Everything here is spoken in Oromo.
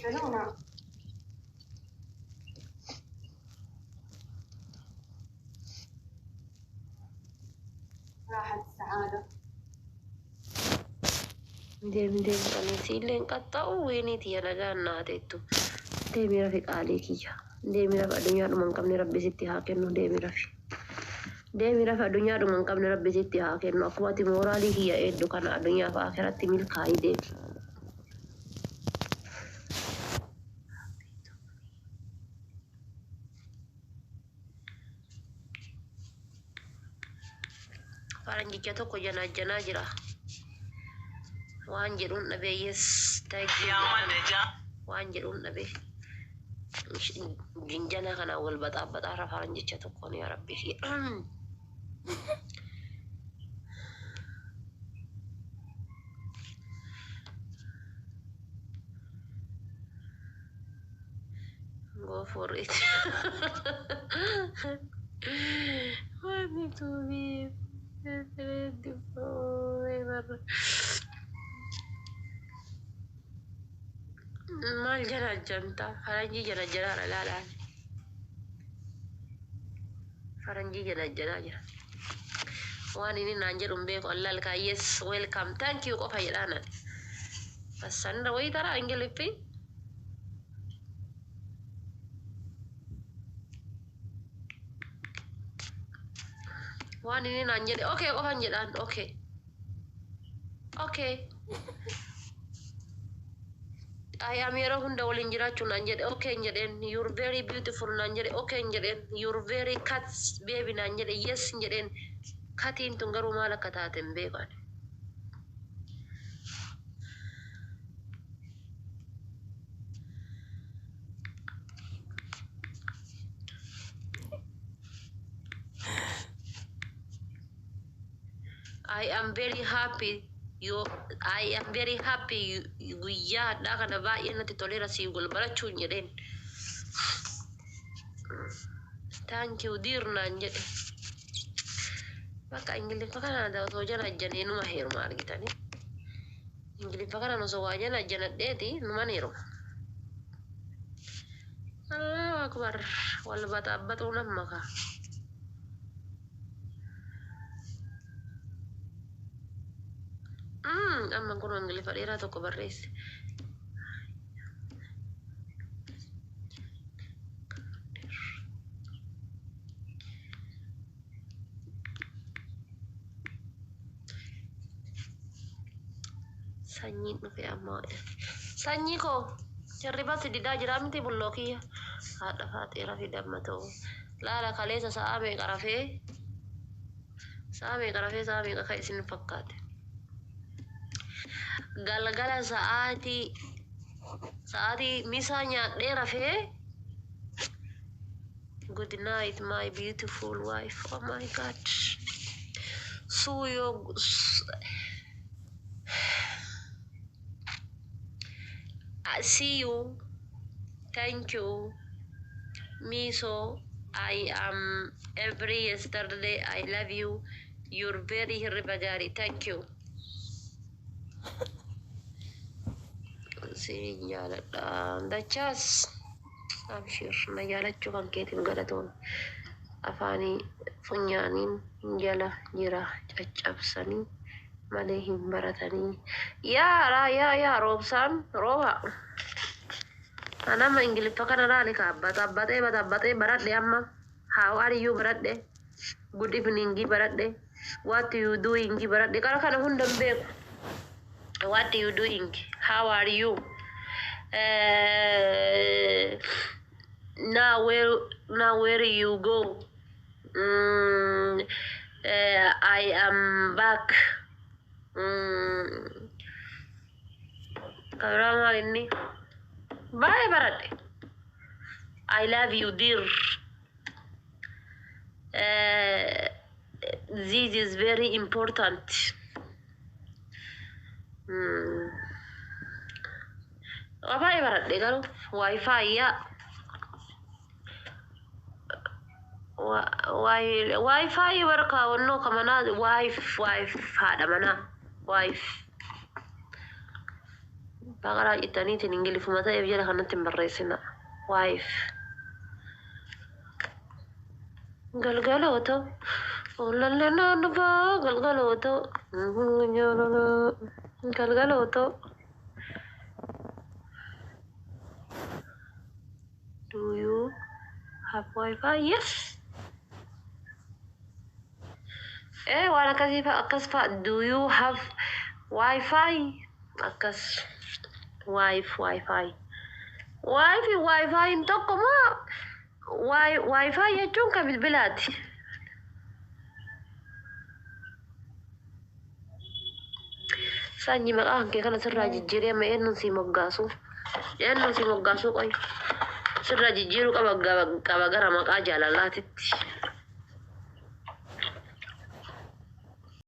سنونا راحت السعادة ديم قنيسيلين قطعوا وينيتي أنا جانا تيتو ديمي رفيق عليكي ديمي رفع الدنيا من قبل ربي ستي هاكنو ديمي رفع الدنيا من قبل ربي ستي هاكنو أقواتي مورالي هي إدو كان الدنيا فآخرتي ملكاي ديم faranjicha tokko janajjanaa jira waan jedhuun dhabee yes waan jedhuun dhabee jinjana kana wal baxaabaxaara faranjicha tokkoon yaa rabbi fi go for it want me to be forever maal janajjanta faranjii janajjanaadha laalaan faranjii janajjanaa jira waan inni naan jedhuun beeku allaalkaa yes welcome thank you qofa jedhaanan bassanirra wayii taraa ingiliffi waan inni naan jedhe okay qofan jedhaan okay I am here hunda waliin jiraachuun naan jedhe okay jedheen you're very beautiful naan jedhe okay jedheen you're very cat baby naan jedhe yes jedheen katiin tun garuu maal akka taate hin beekan I am very happy guyyaa hadhaa kana baay'ee natti toleera siif golbarachuun jedheen thank you dear naan jedhe bakka ingiliffa kana osoo janajjanee numa heeruma argitanii ingiliffa kana osoo waa janajjanadheeti numan heeruma Allahu akbar wal baxaabaxuu namma kaa amma kun ingiliffa dheeraa tokko barreesse sanyiin dhufe amma sanyii koo jarribatti didaa jira miti bulloo kiyya haadha faaxeera fi damma ta'u laala kaleessa sa'a meeqa rafee sa'a meeqa kan isin fakkaate galgala sa'aatii misaa nyaadhee rafee good night my beautiful wife oh my god suyo see you thank you miso I am every yesterday I love you you're very hirribagari thank you Sinyaaladha dachaas abshir na jaalachuu kan keetiin galatoon afaanii funyaaniin jala jira caccabsanii malee hin baratanii yaa roobsaan rooba anama ingiliffa kana laali kaa baxabbaxee baradhe amma how are you baradhe good evening baradhe what you doing baradhe qara kana hunda hin beeku what you doing how are you now where you go I am back karama inni bye barade I love you dear this is very important apa ibarat deh kalau wifi ya wifi berkawan no kemana wifi ada mana wifi بقرا إتاني تنجلي في متى يبجي لها نتم بريسنا وايف galgalooto olalena naba galgalooto galgalooto do you have wifi yes وانا كذا do you have wifi akas wifi انتكم واي فاي يجونك بالبلاد ساني مقاهن كي كان سر جيري ما انو سي مغاسو قاي سر جيرو كبا غرا مقا جالالاتي